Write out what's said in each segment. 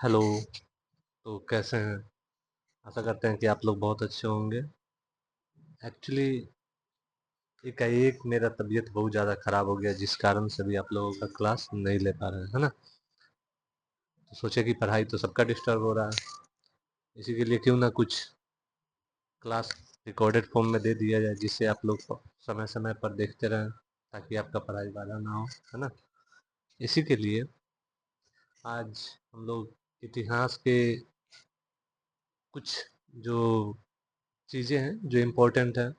Hello. तो कैसे हैं? आशा करते हैं कि आप लोग बहुत अच्छे होंगे। एक्चुअली एकाएक मेरा तबीयत बहुत ज़्यादा ख़राब हो गया, जिस कारण से भी आप लोगों का क्लास नहीं ले पा रहे हैं, है ना। तो सोचे कि पढ़ाई तो सबका डिस्टर्ब हो रहा है, इसी के लिए क्यों ना कुछ क्लास रिकॉर्डेड फॉर्म में दे दिया जाए, जिससे आप लोग समय समय पर देखते रहें, ताकि आपका पढ़ाई बाधा ना हो, है ना। इसी के लिए आज हम लोग इतिहास के कुछ जो चीज़ें हैं जो इम्पोर्टेंट हैं,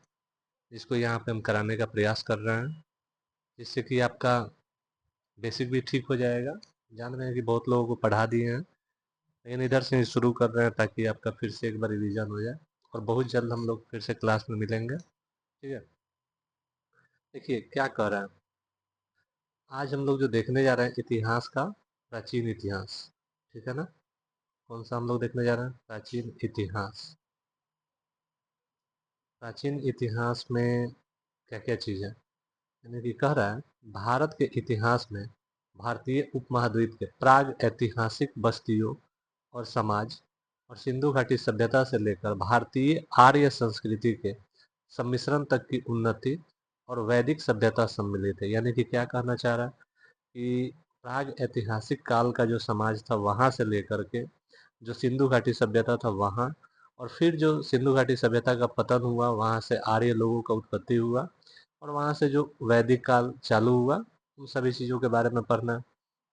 इसको यहाँ पे हम कराने का प्रयास कर रहे हैं, जिससे कि आपका बेसिक भी ठीक हो जाएगा। जान रहे हैं कि बहुत लोगों को पढ़ा दिए हैं, लेकिन इधर से ही शुरू कर रहे हैं ताकि आपका फिर से एक बार रिवीजन हो जाए। और बहुत जल्द हम लोग फिर से क्लास में मिलेंगे, ठीक है। देखिए क्या कह रहा है, आज हम लोग जो देखने जा रहे हैं इतिहास का प्राचीन इतिहास, ठीक है ना। कौन सा हम लोग देखने जा रहे हैं? प्राचीन इतिहास। प्राचीन इतिहास में क्या क्या चीज़ है, यानी कि कह रहा है भारत के इतिहास में भारतीय उपमहाद्वीप के प्राग ऐतिहासिक बस्तियों और समाज और सिंधु घाटी सभ्यता से लेकर भारतीय आर्य संस्कृति के सम्मिश्रण तक की उन्नति और वैदिक सभ्यता सम्मिलित है। यानी कि क्या कहना चाह रहा है कि प्राग ऐतिहासिक काल का जो समाज था वहां से लेकर के जो सिंधु घाटी सभ्यता था वहाँ, और फिर जो सिंधु घाटी सभ्यता का पतन हुआ, वहाँ से आर्य लोगों का उत्पत्ति हुआ, और वहाँ से जो वैदिक काल चालू हुआ, उन सभी चीज़ों के बारे में पढ़ना है।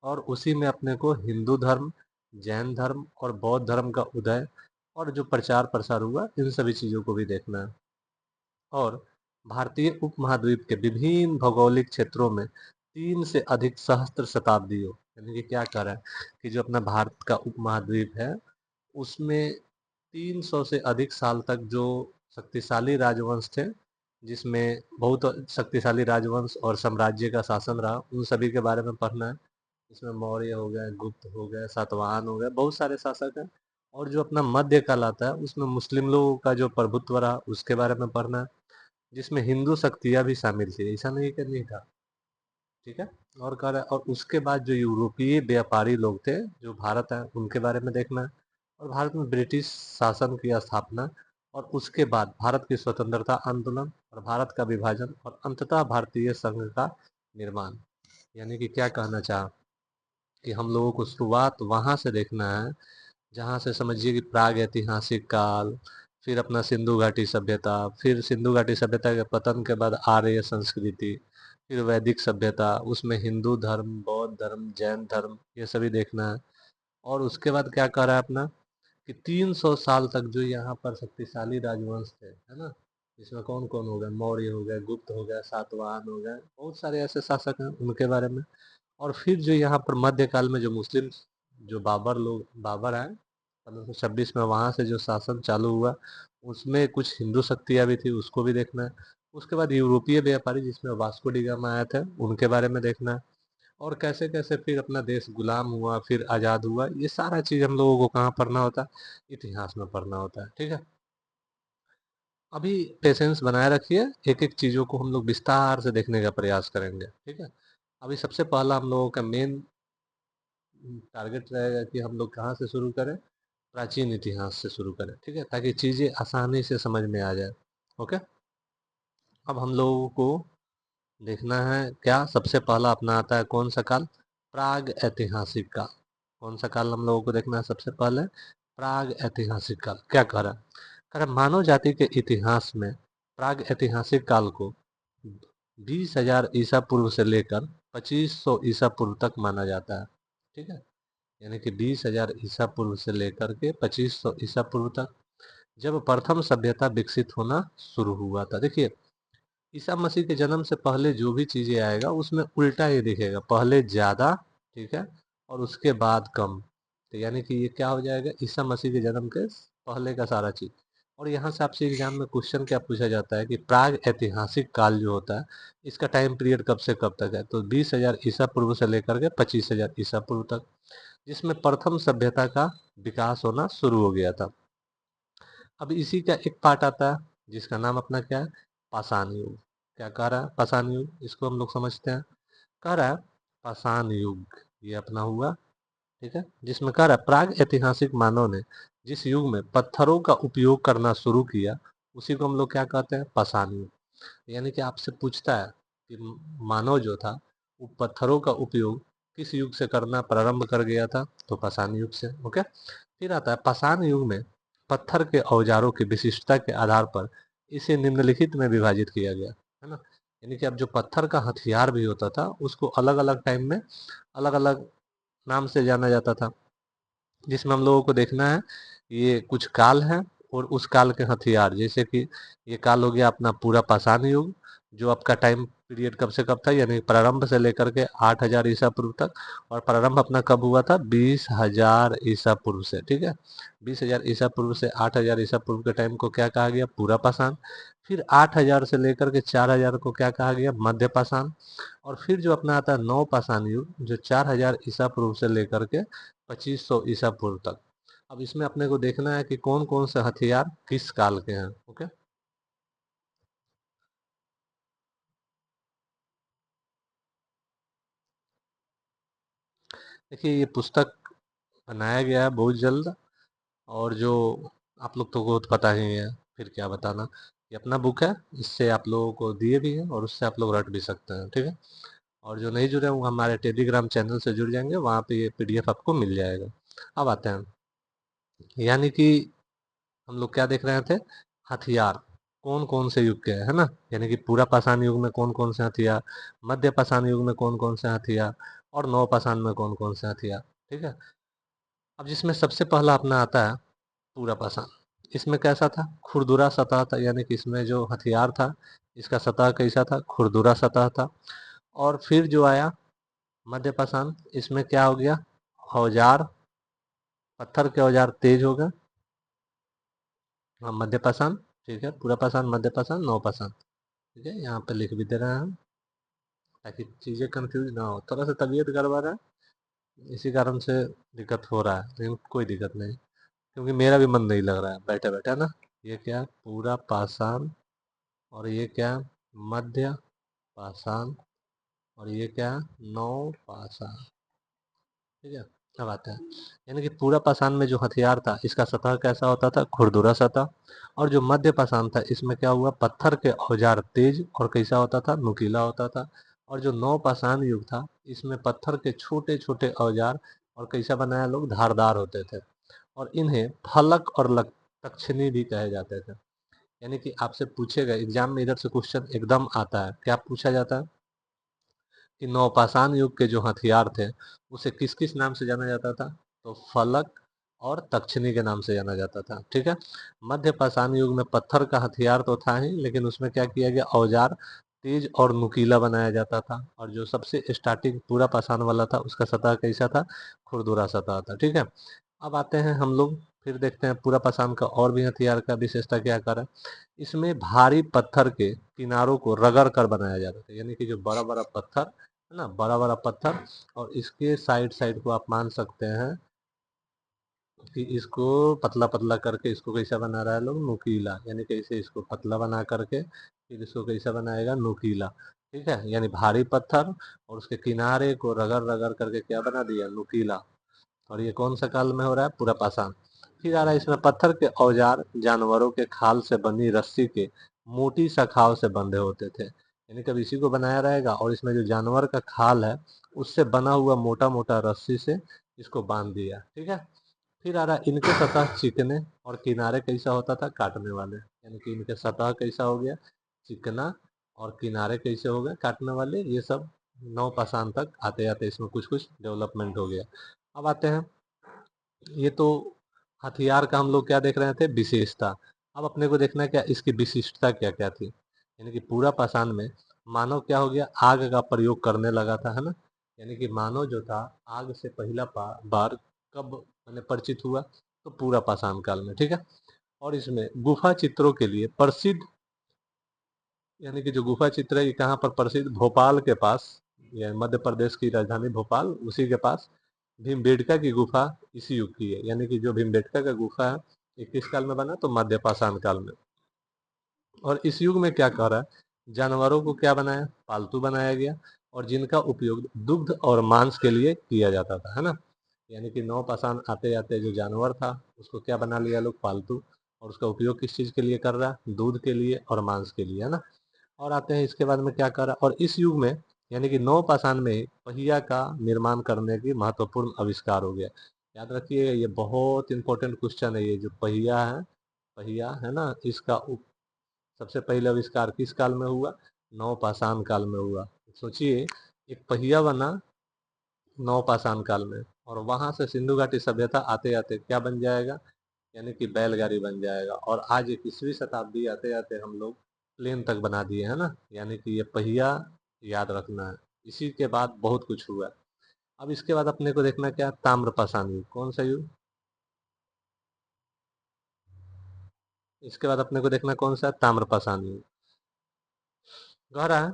और उसी में अपने को हिंदू धर्म, जैन धर्म और बौद्ध धर्म का उदय और जो प्रचार प्रसार हुआ, इन सभी चीज़ों को भी देखना है। और भारतीय उपमहाद्वीप के विभिन्न भौगोलिक क्षेत्रों में 3 से अधिक सहस्त्र शताब्दियों, यानी कि क्या कह रहा है कि जो अपना भारत का उपमहाद्वीप है, उसमें 300 से अधिक साल तक जो शक्तिशाली राजवंश थे, जिसमें बहुत शक्तिशाली राजवंश और साम्राज्य का शासन रहा, उन सभी के बारे में पढ़ना है। इसमें मौर्य हो गए, गुप्त हो गए, सातवाहन हो गए, बहुत सारे शासक हैं। और जो अपना मध्य काल आता है, उसमें मुस्लिम लोगों का जो प्रभुत्व रहा, उसके बारे में पढ़ना है, जिसमें हिंदू शक्तियाँ भी शामिल थी, ऐसा नहीं कि नहीं था, ठीक है। और कह रहा है, और उसके बाद जो यूरोपीय व्यापारी लोग थे जो भारत है, उनके बारे में देखना है। और भारत में ब्रिटिश शासन की स्थापना, और उसके बाद भारत की स्वतंत्रता आंदोलन और भारत का विभाजन और अंततः भारतीय संघ का निर्माण। यानी कि क्या कहना चाहा कि हम लोगों को शुरुआत वहां से देखना है, जहाँ से समझिए कि प्राग ऐतिहासिक काल, फिर अपना सिंधु घाटी सभ्यता, फिर सिंधु घाटी सभ्यता के पतन के बाद आर्य संस्कृति, फिर वैदिक सभ्यता, उसमें हिंदू धर्म, बौद्ध धर्म, जैन धर्म, ये सभी देखना है। और उसके बाद क्या कह रहा है अपना कि 300 साल तक जो यहाँ पर शक्तिशाली राजवंश थे, है ना, इसमें कौन कौन हो गए? मौर्य हो गए, गुप्त हो गए, सातवाहन हो गए, बहुत सारे ऐसे शासक हैं, उनके बारे में। और फिर जो यहाँ पर मध्यकाल में जो मुस्लिम, जो बाबर आए 1526 में, वहाँ से जो शासन चालू हुआ, उसमें कुछ हिंदू शक्तियाँ भी थी, उसको भी देखना है। उसके बाद यूरोपीय व्यापारी, जिसमें वास्को डी गामा आए थे, उनके बारे में देखना है। और कैसे कैसे फिर अपना देश गुलाम हुआ, फिर आज़ाद हुआ, ये सारा चीज़ हम लोगों को कहाँ पढ़ना होता है? इतिहास में पढ़ना होता है, ठीक है। अभी पेशेंस बनाए रखिए, एक एक चीज़ों को हम लोग विस्तार से देखने का प्रयास करेंगे, ठीक है। अभी सबसे पहला हम लोगों का मेन टारगेट रहेगा कि हम लोग कहाँ से शुरू करें? प्राचीन इतिहास से शुरू करें, ठीक है, ताकि चीज़ें आसानी से समझ में आ जाए। ओके। अब हम लोगों को देखना है क्या, सबसे पहला अपना आता है कौन सा काल? प्राग ऐतिहासिक काल। कौन सा काल हम लोगों को देखना है सबसे पहले? प्राग ऐतिहासिक काल। क्या कह रहा है? कह रहा है मानव जाति के इतिहास में प्राग ऐतिहासिक काल को 20,000 ईसा पूर्व से लेकर 2500 ईसा पूर्व तक माना जाता है, ठीक है। यानी कि 20,000 ईसा पूर्व से लेकर के 2500 ईसा पूर्व तक, जब प्रथम सभ्यता विकसित होना शुरू हुआ था। देखिए, ईसा मसीह के जन्म से पहले जो भी चीज़ें आएगा, उसमें उल्टा ही दिखेगा, पहले ज़्यादा, ठीक है, और उसके बाद कम। तो यानी कि ये क्या हो जाएगा? ईसा मसीह के जन्म के पहले का सारा चीज़। और यहाँ से आपसे एग्जाम में क्वेश्चन क्या पूछा जाता है कि प्राग ऐतिहासिक काल जो होता है, इसका टाइम पीरियड कब से कब तक है? तो 20,000 ईसा पूर्व से लेकर के 25,000 ईसा पूर्व तक, जिसमें प्रथम सभ्यता का विकास होना शुरू हो गया था। अब इसी का एक पार्ट आता है, जिसका नाम अपना क्या है? पाषाण युग। क्या कह रहा है? पाषाण युग, इसको हम लोग समझते हैं। कह रहा है पाषाण युग, ये अपना हुआ, ठीक है, जिसमें कह रहा है प्राग ऐतिहासिक मानव ने जिस युग में पत्थरों का उपयोग करना शुरू किया उसी को हम लोग क्या कहते हैं, पाषाण युग। यानी कि आपसे पूछता है कि मानव जो था वो पत्थरों का उपयोग किस युग से करना प्रारंभ कर गया था, तो पाषाण युग से। ओके, फिर आता है पाषाण युग में पत्थर के औजारों की विशिष्टता के आधार पर इसे निम्नलिखित में विभाजित किया गया, है ना। यानी कि अब जो पत्थर का हथियार भी होता था उसको अलग अलग टाइम में अलग अलग नाम से जाना जाता था, जिसमें हम लोगों को देखना है ये कुछ काल है और उस काल के हथियार। जैसे कि ये काल हो गया अपना पूरा पाषाण युग, जो आपका टाइम पीरियड कब से कब था, यानी प्रारंभ से लेकर के 8,000 ईसा पूर्व तक। और प्रारंभ अपना कब हुआ था, 20,000 ईसा पूर्व से। ठीक है, 20,000 ईसा पूर्व से 8,000 ईसा पूर्व के टाइम को क्या कहा गया, पूरा पाषाण। फिर 8,000 से लेकर के 4,000 को क्या कहा गया, मध्य पाषाण। और फिर जो अपना आता है नौ पाषाण युग, जो 4,000 ईसा पूर्व से लेकर के 2500 ईसा पूर्व तक। अब इसमें अपने को देखना है कि कौन कौन से हथियार किस काल के हैं। ओके, देखिए ये पुस्तक बनाया गया है बहुत जल्द, और जो आप लोग तो बहुत पता ही है, फिर क्या बताना। ये अपना बुक है, इससे आप लोगों को दिए भी हैं और उससे आप लोग रट भी सकते हैं। ठीक है, और जो नहीं जुड़े हैं वो हमारे टेलीग्राम चैनल से जुड़ जाएंगे, वहाँ पे ये पीडीएफ आपको मिल जाएगा। अब आते हैं, यानी कि हम लोग क्या देख रहे थे, हथियार कौन कौन से युग के हैं, है ना। यानी कि पूरा पाषाण युग में कौन कौन से हथियार, मध्य पाषाण युग में कौन कौन से हथियार, और नव पाषाण में कौन कौन से हथियार। ठीक है, अब जिसमें सबसे पहला अपना आता है पूरा पाषाण। इसमें कैसा था, खुरदुरा सतह था, यानी कि इसमें जो हथियार था इसका सतह कैसा था, खुरदुरा सतह था। और फिर जो आया मध्य पाषाण, इसमें क्या हो गया, औजार, पत्थर के औजार तेज हो गए। हाँ, मध्य पाषाण। ठीक है, पूरा पाषाण, मध्य पाषाण, नव पाषाण। ठीक है, यहाँ पे लिख भी दे रहे हैं हम, ताकि चीज़ें कंफ्यूज ना हो। थोड़ा सा तबीयत गड़बड़ है, इसी कारण से दिक्कत हो रहा है, लेकिन कोई दिक्कत नहीं, क्योंकि मेरा भी मन नहीं लग रहा है बैठे बैठे ना। ये क्या, पूरा पाषाण, और ये क्या, मध्य पाषाण, और ये क्या, नौ पाषाण। ठीक है, अब आता है, यानी कि पूरा पाषाण में जो हथियार था इसका सतह कैसा होता था, खुरदुरा सतह। और जो मध्य पाषाण था इसमें क्या हुआ, पत्थर के औजार तेज और कैसा होता था, नुकीला होता था। और जो नौ पाषाण युग था इसमें पत्थर के छोटे छोटे औजार और कैसा बनाया लोग, धारदार होते थे। और इन्हें फलक और तक्षनी भी कहे जाते थे। यानी कि आपसे पूछेगा एग्जाम में, इधर से क्वेश्चन एकदम आता है, क्या पूछा जाता है कि नवपाषाण युग के जो हथियार थे उसे किस किस नाम से जाना जाता था, तो फलक और तक्षनी के नाम से जाना जाता था। ठीक है, मध्य पाषाण युग में पत्थर का हथियार तो था ही, लेकिन उसमें क्या किया गया, औजार तेज और नुकीला बनाया जाता था। और जो सबसे स्टार्टिंग पूरा पाषाण वाला था उसका सतह कैसा था, खुरदुरा सतह था। ठीक है, अब आते हैं हम लोग, फिर देखते हैं पूरा पाषाण का और भी हथियार का विशेषता क्या कर है। इसमें भारी पत्थर के किनारों को रगड़ कर बनाया जाता था, यानी कि जो बड़ा बड़ा पत्थर है ना, बड़ा बड़ा पत्थर, और इसके साइड साइड को आप मान सकते हैं कि इसको पतला पतला करके इसको कैसा बना रहा है लोग, नुकीला। यानी कैसे इसको पतला बना करके फिर इसको कैसा बनाएगा, नुकीला। ठीक है, यानी भारी पत्थर और उसके किनारे को रगड़ रगड़ करके क्या बना दिया, नुकीला। और ये कौन सा काल में हो रहा है, पूरा पाषाण। फिर आ रहा है इसमें पत्थर के औजार जानवरों के खाल से बनी रस्सी के मोटी शाखाओं से बंधे होते थे, यानी कब इसी को बनाया रहेगा और इसमें जो जानवर का खाल है उससे बना हुआ मोटा मोटा रस्सी से इसको बांध दिया। ठीक है, फिर आ रहा है इनके सतह चिकने और किनारे कैसा होता था, काटने वाले। यानी कि इनके सतह कैसा हो गया, चिकना, और किनारे कैसे हो गए, काटने वाले। ये सब नौ पाषाण तक आते आते इसमें कुछ कुछ डेवलपमेंट हो गया। अब आते हैं, ये तो हथियार का हम लोग क्या देख रहे थे, विशेषता। अब अपने को देखना है क्या इसकी विशिष्टता क्या क्या थी। यानी कि पूरा पाषाण में मानव क्या हो गया, आग का प्रयोग करने लगा था, है ना। यानी कि मानव जो था आग से पहला बार कब मैंने परिचित हुआ, तो पूरा पाषाण काल में। ठीक है, और इसमें गुफा चित्रों के लिए प्रसिद्ध, यानी कि जो गुफा चित्र है ये कहाँ पर प्रसिद्ध, भोपाल के पास, या मध्य प्रदेश की राजधानी भोपाल उसी के पास भीमबेटका की गुफा इसी युग की है। यानी कि जो भीमबेटका का गुफा है ये किस काल में बना, तो मध्य पाषाण काल में। और इस युग में क्या कह रहा है, जानवरों को क्या बनाया, पालतू बनाया गया, और जिनका उपयोग दुग्ध और मांस के लिए किया जाता था, है ना। यानी कि नौ पाषाण आते आते जो जानवर था उसको क्या बना लिया लोग, पालतू। और उसका उपयोग किस चीज के लिए कर रहा है, दूध के लिए और मांस के लिए, है ना। और आते हैं इसके बाद में क्या कर रहा है, और इस युग में यानी कि नौ पाषाण में ही पहिया का निर्माण करने की महत्वपूर्ण आविष्कार हो गया। याद रखिए ये बहुत इंपॉर्टेंट क्वेश्चन है, ये जो पहिया है, पहिया है ना, इसका सबसे पहले आविष्कार किस काल में हुआ, नौ पाषाण काल में हुआ। सोचिए एक पहिया बना नौ पाषाण काल में, और वहां से सिंधु घाटी सभ्यता आते आते क्या बन जाएगा, यानी कि बैलगाड़ी बन जाएगा। और आज 21वीं शताब्दी आते आते हम लोग प्लेन तक बना दिए है ना। यानी कि ये पहिया याद रखना है। इसी के बाद बहुत कुछ हुआ। अब इसके बाद अपने को देखना क्या, ताम्रपाषाण युग। कौन सा युग, इसके बाद अपने को देखना कौन सा है, ताम्रपाषाण युग। गहरा है।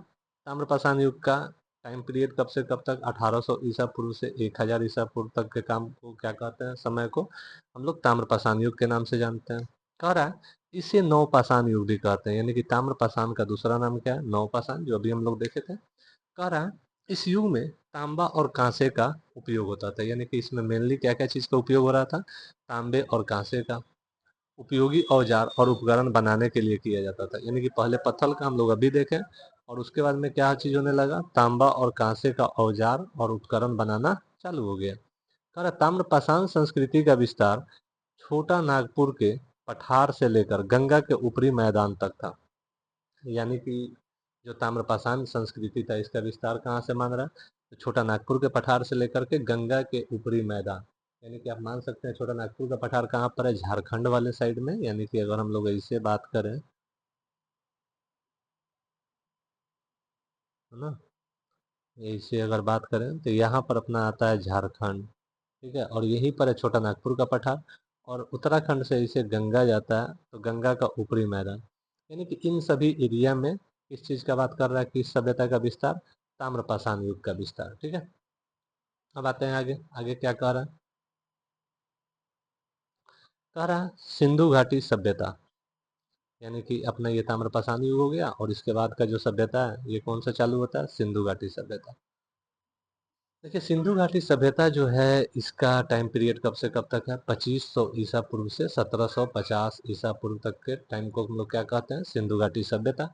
ताम्रपाषाण युग का टाइम पीरियड कब से कब तक, 1800 ईसा पूर्व से 1000 ईसा पूर्व तक के काम को क्या कहते हैं, समय को हम लोग ताम्रपाषाण युग के नाम से जानते हैं। कह रहा है इसे नवपाषाण युग भी कहते हैं, यानी कि ताम्रपाषाण का दूसरा नाम क्या है, नवपाषाण, जो अभी हम लोग देखे थे। कह रहा है इस युग में तांबा और कांसे का उपयोग होता था, यानी कि इसमें मेनली क्या क्या चीज का उपयोग हो रहा था, तांबे और कांसे का उपयोगी औजार और उपकरण बनाने के लिए किया जाता था। यानी कि पहले पत्थर का हम लोग अभी देखें, और उसके बाद में क्या चीज होने लगा, तांबा और कांसे का औजार और उपकरण बनाना चालू हो गया। कह ताम्रपाषाण संस्कृति का विस्तार छोटा नागपुर के पठार से लेकर गंगा के ऊपरी मैदान तक था। यानी कि जो ताम्रपाषाण संस्कृति था इसका विस्तार कहाँ से मान रहा है, तो छोटा नागपुर के पठार से लेकर के गंगा के ऊपरी मैदान। यानी कि आप मान सकते हैं छोटा नागपुर का पठार कहाँ पर है, झारखंड वाले साइड में। यानी कि अगर हम लोग ऐसे बात करें, है ना, ऐसे अगर बात करें तो यहाँ पर अपना आता है झारखंड, ठीक है, और यहीं पर है छोटा नागपुर का पठार। और उत्तराखंड से इसे गंगा जाता है, तो गंगा का ऊपरी मैदान। यानी कि इन सभी एरिया में किस चीज का बात कर रहा है, किस सभ्यता का विस्तार, ताम्रपाषाण युग का विस्तार, ठीक है। अब आते हैं आगे, आगे क्या कह रहा है, कह रहा है सिंधु घाटी सभ्यता। यानी कि अपना ये ताम्रपाषाण युग हो गया, और इसके बाद का जो सभ्यता है ये कौन सा चालू होता है, सिंधु घाटी सभ्यता। देखिए सिंधु घाटी सभ्यता जो है इसका टाइम पीरियड कब से कब तक है, 2500 ईसा पूर्व से 1750 ईसा पूर्व तक के टाइम को हम लोग क्या कहते हैं, सिंधु घाटी सभ्यता।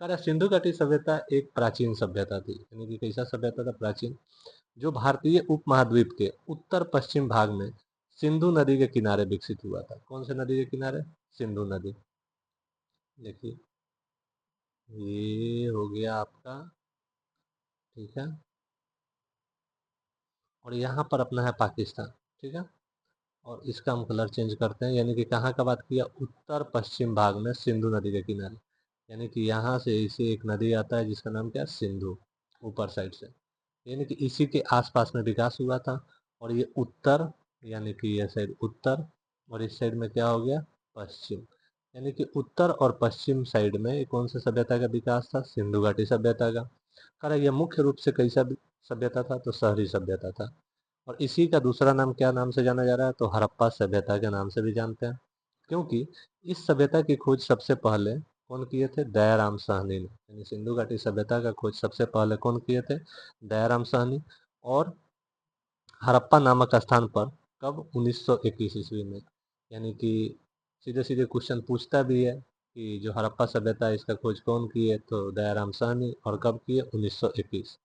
कारण सिंधु घाटी सभ्यता एक प्राचीन सभ्यता थी, यानी कि कैसा सभ्यता था, प्राचीन, जो भारतीय उपमहाद्वीप के उत्तर पश्चिम भाग में सिंधु नदी के किनारे विकसित हुआ था। कौन से नदी के किनारे, सिंधु नदी। देखिए ये हो गया आपका, ठीक है, और यहाँ पर अपना है पाकिस्तान, ठीक है। और इसका हम कलर चेंज करते हैं, यानी कि कहाँ का बात किया, उत्तर पश्चिम भाग में सिंधु नदी के किनारे। यानी कि यहाँ से इसे एक नदी आता है जिसका नाम क्या है, सिंधु, ऊपर साइड से। यानी कि इसी के आसपास में विकास हुआ था। और ये उत्तर, यानी कि ये साइड उत्तर, और इस साइड में क्या हो गया, पश्चिम। यानी कि उत्तर और पश्चिम साइड में ये कौन सा सभ्यता का विकास था, सिंधु घाटी सभ्यता का। कारण यह मुख्य रूप से कैसा सभ्यता था, तो शहरी सभ्यता था। और इसी का दूसरा नाम क्या नाम से जाना जा रहा है, तो हड़प्पा सभ्यता के नाम से भी जानते हैं। क्योंकि इस सभ्यता की खोज सबसे पहले कौन किए थे, दयाराम साहनी ने। यानी सिंधु घाटी सभ्यता का खोज सबसे पहले कौन किए थे, दयाराम साहनी। और हड़प्पा नामक स्थान पर कब, 1921 ईस्वी में। यानी कि सीधे सीधे क्वेश्चन पूछता भी है कि जो हड़प्पा सभ्यता है इसका खोज कौन किए, तो दयाराम साहनी। और कब किए, 1921।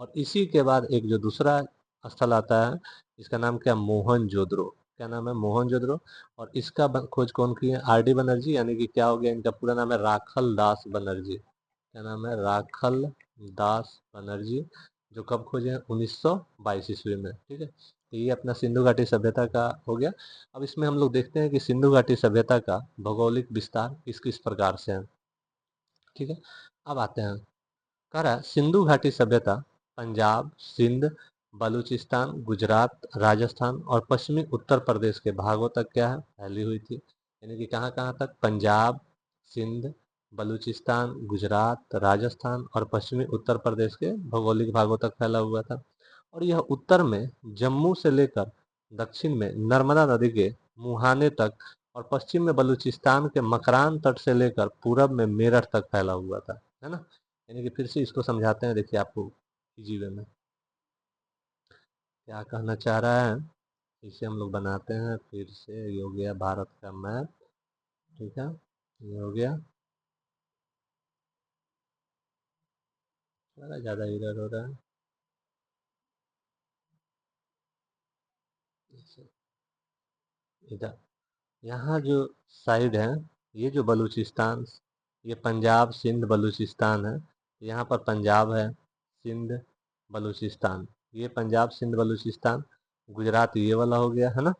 और इसी के बाद एक जो दूसरा स्थल आता है, इसका नाम क्या, मोहनजोदड़ो। क्या नाम है, मोहनजोदड़ो। और इसका खोज कौन किए, आर डी बनर्जी। यानी कि क्या हो गया, इनका पूरा नाम है राखल दास बनर्जी। क्या नाम है, राखल दास बनर्जी। जो कब खोजे हैं, 1922 ईस्वी में, ठीक है। तो ये अपना सिंधु घाटी सभ्यता का हो गया। अब इसमें हम लोग देखते हैं कि सिंधु घाटी सभ्यता का भौगोलिक विस्तार किस किस प्रकार से है, ठीक है। अब आते हैं, कह रहा है सिंधु घाटी सभ्यता पंजाब, सिंध, बलूचिस्तान, गुजरात, राजस्थान और पश्चिमी उत्तर प्रदेश के भागों तक क्या है, फैली हुई थी। यानी कि कहाँ कहाँ तक, पंजाब, सिंध, बलूचिस्तान, गुजरात, राजस्थान और पश्चिमी उत्तर प्रदेश के भौगोलिक भागों तक फैला हुआ था। और यह उत्तर में जम्मू से लेकर दक्षिण में नर्मदा नदी के मुहाने तक, और पश्चिम में बलूचिस्तान के मकरान तट से लेकर पूरब में मेरठ तक फैला हुआ था, है ना। यानी कि फिर से इसको समझाते हैं, देखिए आपको इजी वे में क्या कहना चाह रहा है। इसे हम लोग बनाते हैं फिर से। ये हो गया भारत का मैप, ठीक है, ये हो गया। थोड़ा ज़्यादा इधर हो रहा है। इधर यहाँ जो साइड है, ये जो बलूचिस्तान, ये पंजाब सिंध बलूचिस्तान है। यहाँ पर पंजाब है, सिंध, बलूचिस्तान, ये पंजाब सिंध बलूचिस्तान। गुजरात ये वाला हो गया है ना,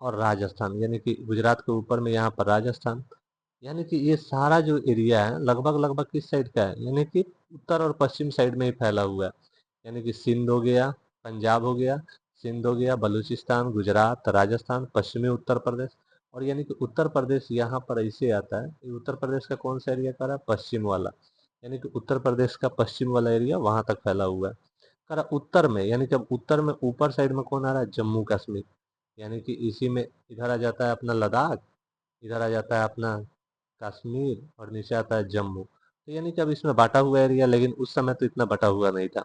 और राजस्थान, यानी कि गुजरात के ऊपर में यहाँ पर राजस्थान। यानी कि ये सारा जो एरिया है लगभग लगभग किस साइड का है, यानी कि उत्तर और पश्चिम साइड में ही फैला हुआ है। यानी कि सिंध हो गया, पंजाब हो गया, सिंध हो गया, बलूचिस्तान, गुजरात, राजस्थान, पश्चिमी उत्तर प्रदेश। और यानी कि उत्तर प्रदेश यहाँ पर ऐसे आता है, ये उत्तर प्रदेश का कौन सा एरिया कर रहा है, पश्चिम वाला। यानी कि उत्तर प्रदेश का पश्चिम वाला एरिया वहां तक फैला हुआ है। कर उत्तर में, यानी कि अब उत्तर में ऊपर साइड में कौन आ रहा है, जम्मू कश्मीर। यानी कि इसी में इधर आ जाता है अपना लद्दाख, इधर आ जाता है अपना कश्मीर, और नीचे आता है जम्मू। तो यानी कि अब इसमें बांटा हुआ एरिया, लेकिन उस समय तो इतना बटा हुआ नहीं था।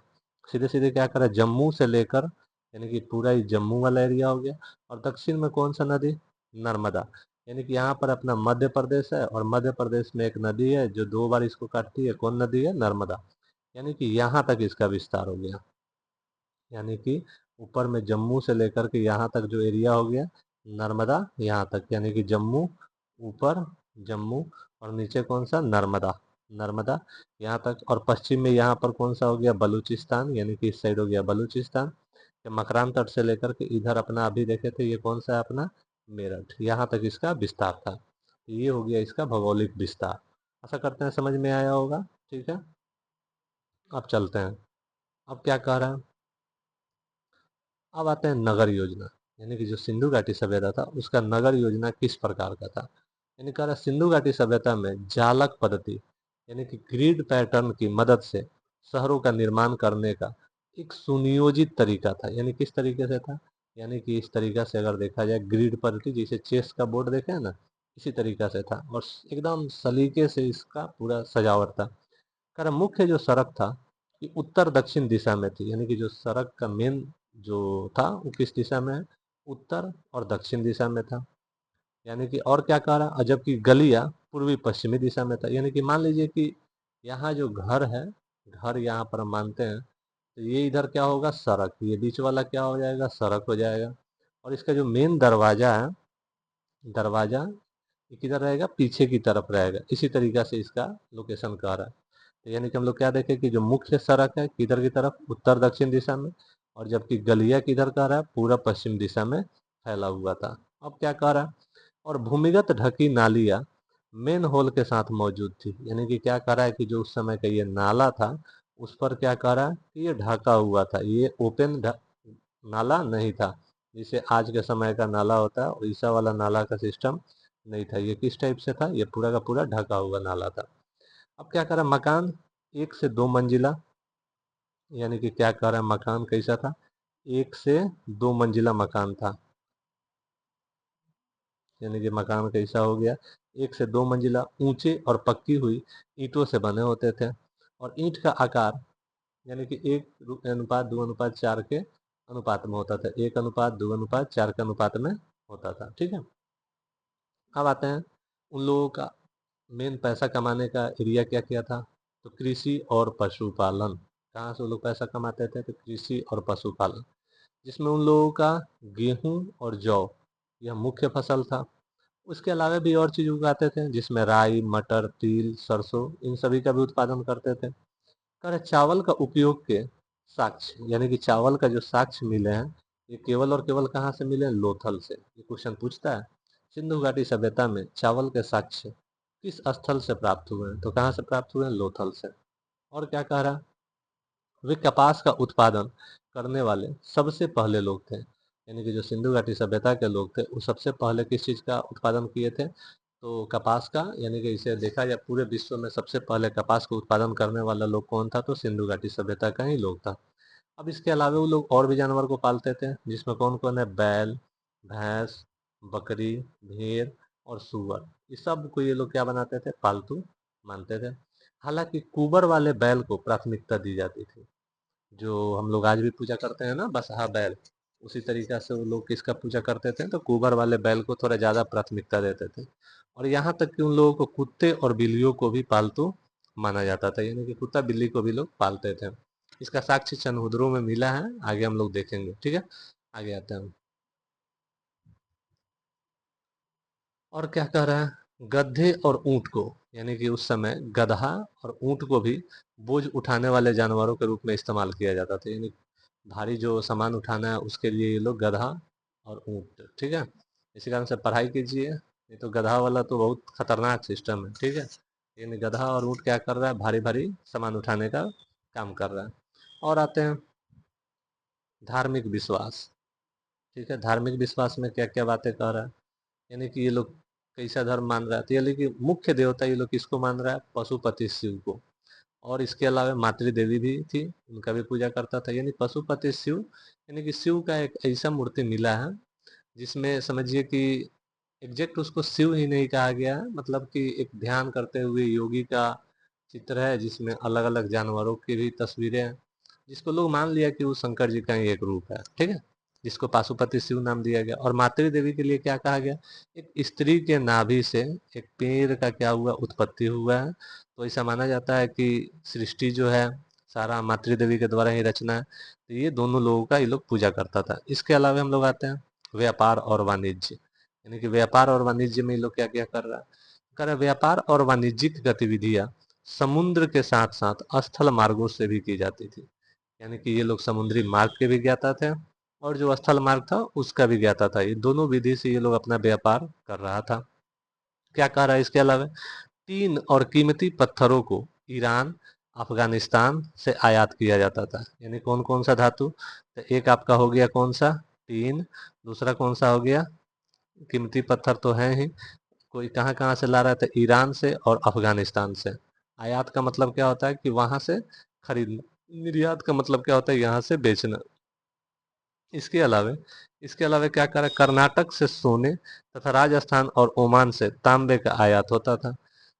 सीधे सीधे क्या करा, जम्मू से लेकर, यानी कि पूरा ही जम्मू वाला एरिया हो गया। और दक्षिण में कौन सा नदी, नर्मदा। यानी कि यहाँ पर अपना मध्य प्रदेश है, और मध्य प्रदेश में एक नदी है जो 2 बार इसको काटती है, कौन नदी है, नर्मदा। यानी कि यहाँ तक इसका विस्तार हो गया। यानी कि ऊपर में जम्मू से लेकर के यहाँ तक जो एरिया हो गया, नर्मदा यहाँ तक, यानी कि जम्मू ऊपर, जम्मू, और नीचे कौन सा, नर्मदा, नर्मदा यहाँ तक। और पश्चिम में यहाँ पर कौन सा हो गया, बलूचिस्तान, यानी कि इस साइड हो गया बलूचिस्तान। मकरान तट से लेकर के इधर अपना अभी देखे थे, ये कौन सा है अपना, मेरठ, यहाँ तक इसका विस्तार था। ये हो गया इसका भौगोलिक विस्तार। आशा करते हैं समझ में आया होगा, ठीक है। अब चलते हैं, अब क्या कह रहा है, अब आते हैं नगर योजना। यानी कि जो सिंधु घाटी सभ्यता था उसका नगर योजना किस प्रकार का था। यानी कह रहा सिंधु घाटी सभ्यता में जालक पद्धति, यानी कि ग्रिड पैटर्न की मदद से शहरों का निर्माण करने का एक सुनियोजित तरीका था। यानी किस तरीके से था, यानी कि इस तरीका से अगर देखा जाए, ग्रिड पद्धति जैसे चेस का बोर्ड देखे है ना, इसी तरीका से था, और एकदम सलीके से इसका पूरा सजावट था। कारण मुख्य जो सड़क था कि उत्तर दक्षिण दिशा में थी। यानी कि जो सड़क का मेन जो था वो किस दिशा में है, उत्तर और दक्षिण दिशा में था। यानी कि और क्या कह रहा, जबकि गलियां पूर्वी पश्चिमी दिशा में था। यानी कि मान लीजिए कि यहाँ जो घर है, घर यहाँ पर हम मानते हैं, तो ये इधर क्या होगा, सड़क, ये बीच वाला क्या हो जाएगा, सड़क हो जाएगा। और इसका जो मेन दरवाजा है, दरवाजा ये किधर रहेगा, पीछे की तरफ रहेगा। इसी तरीका से इसका लोकेशन कह रहा है। तो यानी कि हम लोग क्या देखें कि जो मुख्य सड़क है किधर की तरफ, उत्तर दक्षिण दिशा में, और जबकि गलिया किधर कह रहा है, पूरा पश्चिम दिशा में फैला हुआ था। अब क्या कह रहा है, और भूमिगत ढकी नालियां मेन होल के साथ मौजूद थी। यानी कि क्या कह रहा है कि जो उस समय का ये नाला था, उस पर क्या कह रहा है कि ये ढका हुआ था, ये ओपन नाला नहीं था, जिसे आज के समय का नाला होता है, वैसा वाला नाला का सिस्टम नहीं था। ये किस टाइप से था, ये पूरा का पूरा ढका हुआ नाला था। अब क्या करा, मकान 1 से 2 मंजिला। यानी कि क्या कह रहा है, मकान कैसा था, 1 से 2 मंजिला मकान था। यानी कि मकान कैसा हो गया, 1 से 2 मंजिला, ऊंचे और पक्की हुई ईंटों से बने होते थे। और ईंट का आकार यानी कि 1:2:4 के अनुपात में होता था, 1:2:4 के अनुपात में होता था, ठीक है। अब आते हैं उन लोगों का मेन पैसा कमाने का एरिया क्या क्या था, तो कृषि और पशुपालन। कहाँ से वो लोग पैसा कमाते थे, तो कृषि और पशुपालन, जिसमें उन लोगों का गेहूं और जौ यह मुख्य फसल था। उसके अलावा भी और चीज उगाते थे, जिसमें राई, मटर, तिल, सरसों, इन सभी का भी उत्पादन करते थे। कर चावल का उपयोग के साक्ष्य, यानी कि चावल का जो साक्ष्य मिले हैं, ये केवल और केवल कहाँ से मिले, लोथल से। ये क्वेश्चन पूछता है, सिंधु घाटी सभ्यता में चावल के साक्ष्य किस स्थल से प्राप्त हुए हैं, तो कहाँ से प्राप्त हुए हैं, लोथल से। और क्या कह रहा, वे कपास का उत्पादन करने वाले सबसे पहले लोग थे। यानी कि जो सिंधु घाटी सभ्यता के लोग थे वो सबसे पहले किस चीज का उत्पादन किए थे, तो कपास का। यानी कि इसे देखा जाए पूरे विश्व में सबसे पहले कपास का उत्पादन करने वाला लोग कौन था, तो सिंधु घाटी सभ्यता का ही लोग था। अब इसके अलावा वो लोग और भी जानवर को पालते थे, जिसमें कौन कौन है, बैल, भैंस, बकरी, भेड़ और सूअर। इस सब को ये लोग क्या बनाते थे, पालतू मानते थे। हालांकि कुबर वाले बैल को प्राथमिकता दी जाती थी, जो हम लोग आज भी पूजा करते हैं ना, बसहा बैल, उसी तरीका से वो लोग किसका पूजा करते थे, तो कुबर वाले बैल को थोड़ा ज़्यादा प्राथमिकता देते थे। और यहाँ तक कि उन लोगों को कुत्ते और बिल्लियों को भी पालतू माना जाता था, यानी कि कुत्ता बिल्ली को भी लोग पालते थे। इसका साक्ष्य चंद्रहुदरों में मिला है, आगे हम लोग देखेंगे। ठीक है, आगे आते हैं हम। और क्या कह रहा है, गधे और ऊंट को, यानी कि उस समय गधा और ऊंट को भी बोझ उठाने वाले जानवरों के रूप में इस्तेमाल किया जाता था, यानी भारी जो सामान उठाना है उसके लिए ये लोग गधा और ऊंट। ठीक है, इसी कारण से पढ़ाई कीजिए, नहीं तो गधा वाला तो बहुत खतरनाक सिस्टम है। ठीक है, यानी गधा और ऊंट क्या कर रहा है, भारी भारी सामान उठाने का काम कर रहा है। और आते हैं धार्मिक विश्वास। ठीक है, धार्मिक विश्वास में क्या क्या बातें कह रहा है, यानी कि ये लोग कैसा धर्म मान रहा है, तो यानी कि मुख्य देवता ये लोग किसको मान रहा है, पशुपति शिव को। और इसके अलावा मातृ देवी भी थी, उनका भी पूजा करता था। यानी पशुपति शिव, यानी कि शिव का एक ऐसा मूर्ति मिला है जिसमें समझिए कि एग्जैक्ट उसको शिव ही नहीं कहा गया है, मतलब कि एक ध्यान करते हुए योगी का चित्र है, जिसमें अलग अलग जानवरों की भी तस्वीरें हैं, जिसको लोग मान लिया कि वो शंकर जी का ही एक रूप है। ठीक है, जिसको पाशुपति शिव नाम दिया गया। और मातृ देवी के लिए क्या कहा गया, एक स्त्री के नाभि से एक पेड़ का क्या हुआ, उत्पत्ति हुआ है। तो ऐसा माना जाता है कि सृष्टि जो है सारा मातृ देवी के द्वारा ही रचना है। तो ये दोनों लोगों का ये लोग पूजा करता था। इसके अलावा हम लोग आते हैं व्यापार और वाणिज्य, यानी कि व्यापार और वाणिज्य में ये लोग क्या क्या कर रहा है, कर रहा है व्यापार और वाणिज्यिक गतिविधियां समुद्र के साथ साथ स्थल मार्गों से भी की जाती थी। यानी कि ये लोग समुद्री मार्ग के भी ज्ञाता थे, और जो स्थल मार्ग था उसका भी ज्ञाता था। ये दोनों विधि से ये लोग अपना व्यापार कर रहा था। क्या कह रहा है इसके अलावा, तीन और कीमती पत्थरों को ईरान अफगानिस्तान से आयात किया जाता था। यानी कौन कौन सा धातु, तो एक आपका हो गया कौन सा, टीन। दूसरा कौन सा हो गया, कीमती पत्थर तो है ही, कोई कहाँ कहाँ से ला रहा था, ईरान से और अफगानिस्तान से। आयात का मतलब क्या होता है कि वहां से खरीदना, निर्यात का मतलब क्या होता है, यहाँ से बेचना। इसके अलावा क्या करा, कर्नाटक से सोने तथा राजस्थान और ओमान से तांबे का आयात होता था।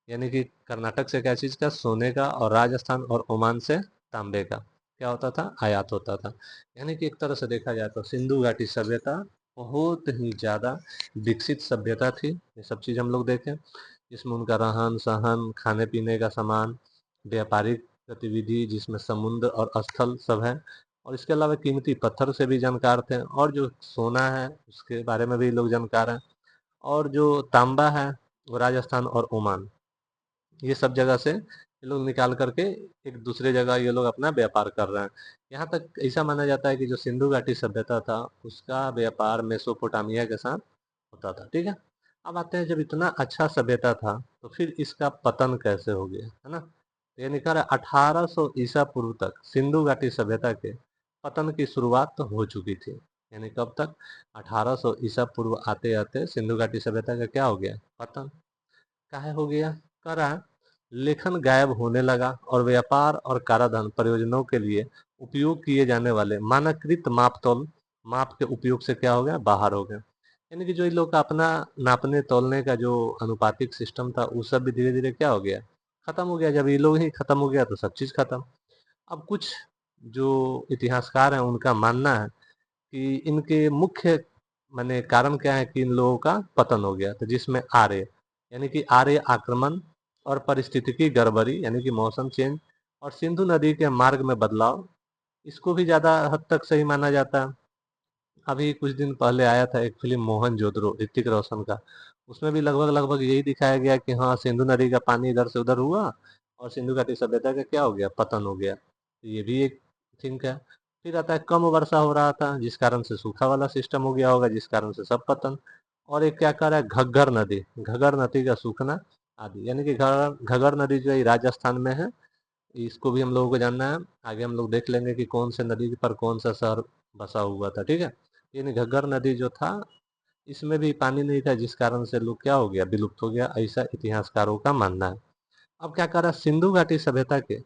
यानी कि कर्नाटक से क्या चीज का, सोने का, और राजस्थान और ओमान से तांबे का क्या होता था, आयात होता था। यानी कि एक तरह से देखा जाए तो सिंधु घाटी सभ्यता बहुत ही ज्यादा विकसित सभ्यता थी। ये सब चीज हम लोग देखें, जिसमें उनका रहन सहन, खाने पीने का सामान, व्यापारिक गतिविधि जिसमें समुद्र और स्थल सब है, और इसके अलावा कीमती पत्थर से भी जानकार थे, और जो सोना है उसके बारे में भी लोग जानकार हैं, और जो तांबा है वो राजस्थान और ओमान, ये सब जगह से ये लोग निकाल करके एक दूसरे जगह ये लोग अपना व्यापार कर रहे हैं। यहाँ तक ऐसा माना जाता है कि जो सिंधु घाटी सभ्यता था उसका व्यापार मेसोपोटामिया के साथ होता था। ठीक है, अब आते हैं, जब इतना अच्छा सभ्यता था तो फिर इसका पतन कैसे हो गया, है ना। तो ये निकल रहा है 1800 ईसा पूर्व तक सिंधु घाटी सभ्यता के पतन की शुरुआत तो हो चुकी थी। यानी कब तक, 1800 ईसा पूर्व आते आते सिंधु घाटी सभ्यता का क्या हो गया, पतन। काहे हो गया, करा लेखन गायब होने लगा, और व्यापार और काराधन प्रयोजनों के लिए उपयोग किए जाने वाले मानकीकृत मापतौल माप के उपयोग से क्या हो गया, बाहर हो गया। यानी कि जो इन लोग का अपना नापने तोलने का जो अनुपातिक सिस्टम था वो सब भी धीरे धीरे क्या हो गया, खत्म हो गया। जब ये लोग ही खत्म हो गया तो सब चीज खत्म। अब कुछ जो इतिहासकार हैं उनका मानना है कि इनके मुख्य माने कारण क्या है कि इन लोगों का पतन हो गया, तो जिसमें आर्य, यानी कि आर्य आक्रमण और पारिस्थितिकी गड़बड़ी, यानी कि मौसम चेंज, और सिंधु नदी के मार्ग में बदलाव, इसको भी ज्यादा हद तक सही माना जाता है। अभी कुछ दिन पहले आया था एक फिल्म मोहनजोदड़ो, ऋतिक रोशन का, उसमें भी लगभग लगभग यही दिखाया गया कि हाँ सिंधु नदी का पानी इधर से उधर हुआ और सिंधु घाटी सभ्यता का क्या हो गया, पतन हो गया। तो ये भी एक थिंक है। फिर आता है कम वर्षा हो रहा था जिस कारण से सूखा वाला सिस्टम हो गया होगा, जिस कारण से सब पतन। और एक क्या कर रहा है, घग्गर नदी का सूखना आदि, यानी कि घग्गर नदी जो है ये राजस्थान में है। इसको भी हम लोगों को जानना है, आगे हम लोग देख लेंगे कि कौन से नदी पर कौन सा शहर बसा हुआ था। ठीक है, यानी घग्गर नदी जो था इसमें भी पानी नहीं था, जिस कारण से लोग क्या हो गया, विलुप्त हो गया, ऐसा इतिहासकारों का मानना है। अब क्या कर रहा है, सिंधु घाटी सभ्यता के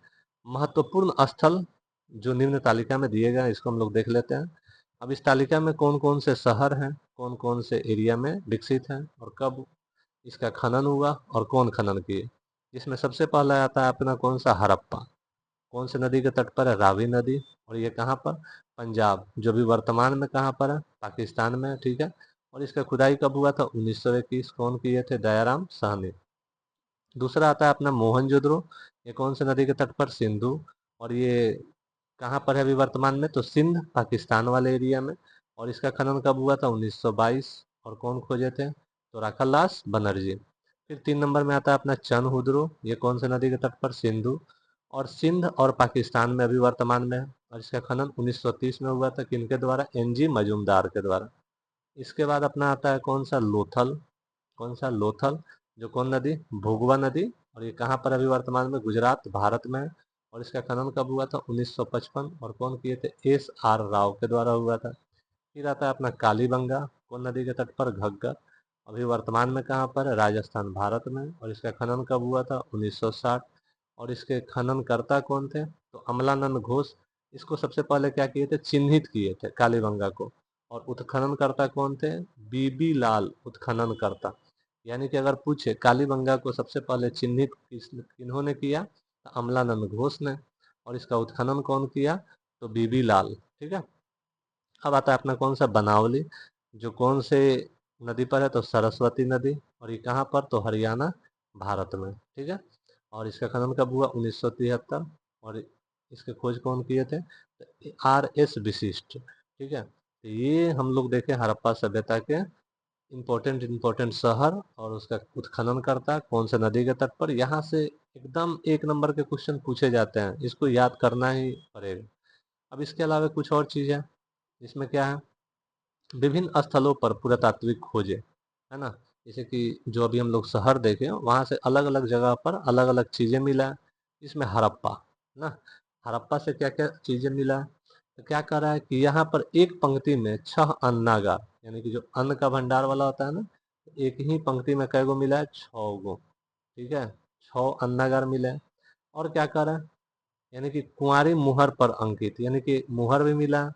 महत्वपूर्ण स्थल जो निम्न तालिका में दिए गए हैं, इसको हम लोग देख लेते हैं। अब इस तालिका में कौन कौन से शहर हैं, कौन कौन से एरिया में विकसित हैं, और कब इसका खनन हुआ और कौन खनन किए। जिसमें सबसे पहला आता है अपना कौन सा, हड़प्पा। कौन से नदी के तट पर है? रावी नदी। और ये कहाँ पर? पंजाब, जो भी वर्तमान में कहाँ पर है? पाकिस्तान में है, ठीक है। और इसका खुदाई कब हुआ था? 1921। कौन किए थे? दयाराम साहनी। दूसरा आता है अपना मोहनजोदड़ो। ये कौन से नदी के तट पर? सिंधु। और ये कहाँ पर है अभी वर्तमान में? तो सिंध, पाकिस्तान वाले एरिया में। और इसका खनन कब हुआ था? 1922। और कौन खोजे थे? तो राखालदास बनर्जी। फिर 3 नंबर में आता है अपना चनहुदरो। ये कौन से नदी के तट पर? सिंधु। और सिंध और पाकिस्तान में अभी वर्तमान में है। और इसका खनन 1930 में हुआ था। किनके द्वारा? NG मजूमदार के द्वारा। इसके बाद अपना आता है कौन सा? लोथल। कौन सा? लोथल। जो कौन नदी? भोगवा नदी। और ये कहाँ पर अभी वर्तमान में? गुजरात, भारत में है। और इसका खनन कब हुआ था? 1955। और कौन किए थे? SR राव के द्वारा हुआ था। फिर आता है अपना कालीबंगा। कौन नदी के तट पर? घग्गर। अभी वर्तमान में कहाँ पर है? राजस्थान, भारत में। और इसका खनन कब हुआ था? 1960। और इसके खनन कर्ता कौन थे? तो अमलानंद घोष। इसको सबसे पहले क्या किए थे? चिन्हित किए थे कालीबंगा को। और उत्खनन करता कौन थे? बीबी लाल उत्खनन करता। यानी कि अगर पूछे कालीबंगा को सबसे पहले चिन्हित किन्होंने किया? तो अमलानंद घोष ने। और इसका उत्खनन कौन किया? तो बीबी लाल, ठीक है। अब आता है अपना कौन सा? बनावली। जो कौन से नदी पर है? तो सरस्वती नदी। और ये कहाँ पर? तो हरियाणा, भारत में, ठीक है। और इसका खनन कब हुआ? 1973। और इसके खोज कौन किए थे? तो RS विशिष्ट, ठीक है। तो ये हम लोग देखे हड़प्पा सभ्यता के इम्पोर्टेंट इम्पोर्टेंट शहर और उसका उत्खनन करता कौन से नदी के तट पर। यहाँ से एकदम 1 नंबर के क्वेश्चन पूछे जाते हैं, इसको याद करना ही पड़ेगा। अब इसके अलावा कुछ और चीज़ है, इसमें क्या है? विभिन्न स्थलों पर पुरातात्विक खोजें, है ना। जैसे कि जो अभी हम लोग शहर देखे वहाँ से अलग अलग जगह पर अलग अलग चीज़ें मिला। इसमें हड़प्पा ना, हड़प्पा से क्या क्या चीज़ें मिला? तो क्या कर रहा है कि यहाँ पर एक पंक्ति में 6 अन्नागार, यानी कि जो अन्न का भंडार वाला होता है ना, एक ही पंक्ति में कै गो मिला है? 6 गो, ठीक है। 6 अन्नागार मिले। और क्या कर रहा है? यानी कि कुंवारी मुहर पर अंकित, यानी कि मुहर भी मिला।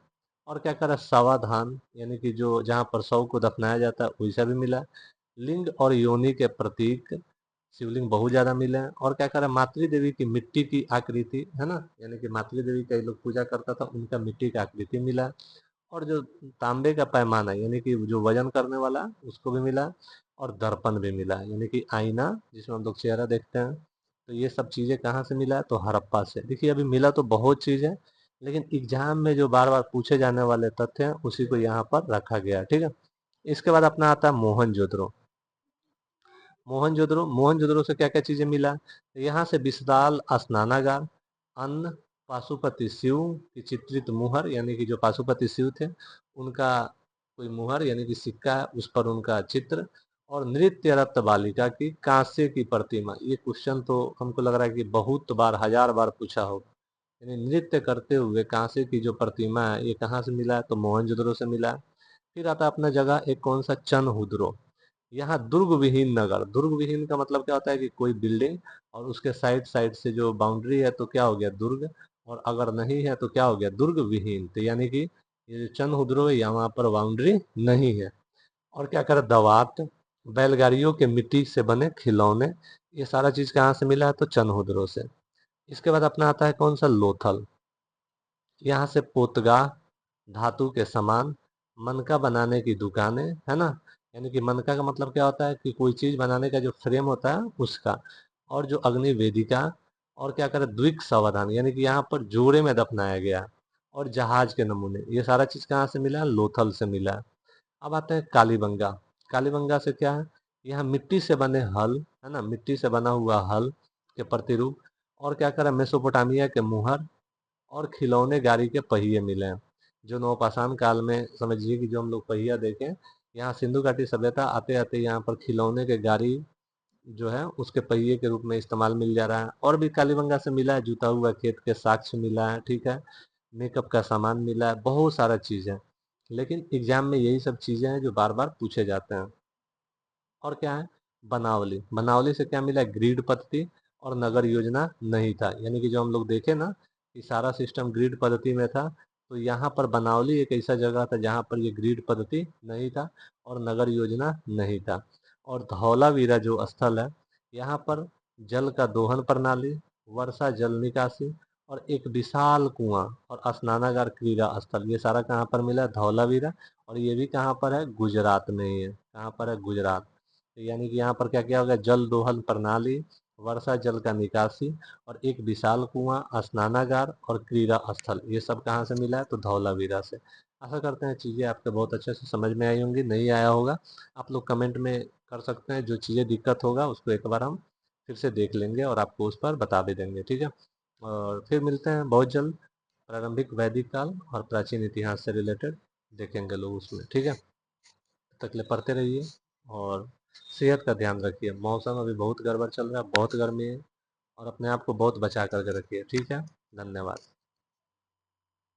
और क्या करा? सावधान, यानी कि जो जहाँ पर शव को दफनाया जाता है वैसा भी मिला। लिंग और योनि के प्रतीक, शिवलिंग बहुत ज्यादा मिले हैं। और क्या करा? मातृ देवी की मिट्टी की आकृति, है ना, यानी कि मातृ देवी कई लोग पूजा करता था, उनका मिट्टी का आकृति मिला। और जो तांबे का पैमाना, यानी कि जो वजन करने वाला, उसको भी मिला। और दर्पण भी मिला, यानी कि आईना जिसमें हम लोग चेहरा देखते हैं। तो ये सब चीज़ें कहाँ से मिला है? तो हड़प्पा से। देखिए अभी मिला तो बहुत चीज़ है, लेकिन एग्जाम में जो बार बार पूछे जाने वाले तथ्य हैं उसी को यहाँ पर रखा गया है, ठीक है। इसके बाद अपना आता है मोहनजोदड़ो। मोहनजोदड़ो, मोहनजोदड़ो से क्या क्या चीजें मिला? तो यहाँ से विशाल स्नानागार, अन्न, पाशुपति शिव की चित्रित मुहर, यानी कि जो पाशुपति शिव थे उनका कोई मुहर यानी कि सिक्का है, उस पर उनका चित्र। और नृत्यरत बालिका की कांस्य की प्रतिमा। ये क्वेश्चन तो हमको लग रहा है कि बहुत बार, 1000 बार पूछा होगा। यानी नृत्य करते हुए कांस्य की जो प्रतिमा है, ये कहाँ से मिला है? तो मोहनजोदड़ो से मिला है। फिर आता है अपना जगह एक कौन सा? चनहुदरो। यहाँ दुर्ग विहीन नगर, दुर्ग विहीन का मतलब क्या होता है? कि कोई बिल्डिंग और उसके साइड साइड से जो बाउंड्री है तो क्या हो गया? दुर्ग। और अगर नहीं है तो क्या हो गया? दुर्ग विहीन। तो यानी कि ये जो चंद्रहुदरो है यहाँ पर बाउंड्री नहीं है। और क्या करे? दवात, बैलगाड़ियों के मिट्टी से बने खिलौने, ये सारा चीज कहाँ से मिला है? तो चंद्रहुदरो से। इसके बाद अपना आता है कौन सा? लोथल। यहाँ से पोतगा, धातु के सामान, मनका बनाने की दुकानें, है ना। यानी कि मनका का मतलब क्या होता है? कि कोई चीज बनाने का जो फ्रेम होता है उसका। और जो अग्नि वेदिका। और क्या करे? द्विक सावधान, यानी कि यहाँ पर जोड़े में दफनाया गया। और जहाज के नमूने, ये सारा चीज कहाँ से मिला? लोथल से मिला। अब आते हैं कालीबंगा। कालीबंगा से क्या है? यहाँ मिट्टी से बने हल, है ना, मिट्टी से बना हुआ हल के प्रतिरूप। और क्या करा? मेसोपोटामिया के मुहर। और खिलौने गाड़ी के पहिए मिले हैं। जो नवपाषाण काल में समझिए कि जो हम लोग पहिया देखें, यहाँ सिंधु घाटी सभ्यता आते आते यहाँ पर खिलौने के गाड़ी जो है उसके पहिए के रूप में इस्तेमाल मिल जा रहा है। और भी कालीबंगा से मिला है, जुता हुआ खेत के साक्ष्य मिला है, ठीक है। मेकअप का सामान मिला है, बहुत सारा चीज है। लेकिन एग्जाम में यही सब चीजें हैं जो बार बार पूछे जाते हैं। और क्या है? बनावली, बनावली से क्या मिला? ग्रिड पद्धति और नगर योजना नहीं था। यानी कि जो हम लोग देखे ना कि सारा सिस्टम ग्रिड पद्धति में था, तो यहाँ पर बनावली एक ऐसा जगह था जहाँ पर ये ग्रिड पद्धति नहीं था और नगर योजना नहीं था। और धौलावीरा जो स्थल है, यहाँ पर जल का दोहन प्रणाली, वर्षा जल निकासी और एक विशाल कुआं और स्नानागार क्रीड़ा स्थल, ये सारा कहाँ पर मिला है? धौलावीरा। और ये भी कहाँ पर है? गुजरात में ही है। कहाँ पर है? गुजरात। तो यानी कि यहाँ पर क्या क्या होगा? जल दोहन प्रणाली, वर्षा जल का निकासी, और एक विशाल कुआं, स्नानागार और क्रीड़ा स्थल, ये सब कहाँ से मिला है? तो धौलावीरा से। आशा करते हैं चीज़ें आपके बहुत अच्छे से समझ में आई होंगी। नहीं आया होगा आप लोग कमेंट में कर सकते हैं, जो चीज़ें दिक्कत होगा उसको एक बार हम फिर से देख लेंगे और आपको उस पर बता भी देंगे, ठीक है। और फिर मिलते हैं बहुत जल्द। प्रारंभिक वैदिक काल और प्राचीन इतिहास से रिलेटेड देखेंगे लोग उसमें, ठीक है। तब तक ले पढ़ते रहिए और सेहत का ध्यान रखिए। मौसम अभी बहुत गड़बड़ चल रहा है, बहुत गर्मी है, और अपने आप को बहुत बचा करके रखिए, ठीक है। धन्यवाद।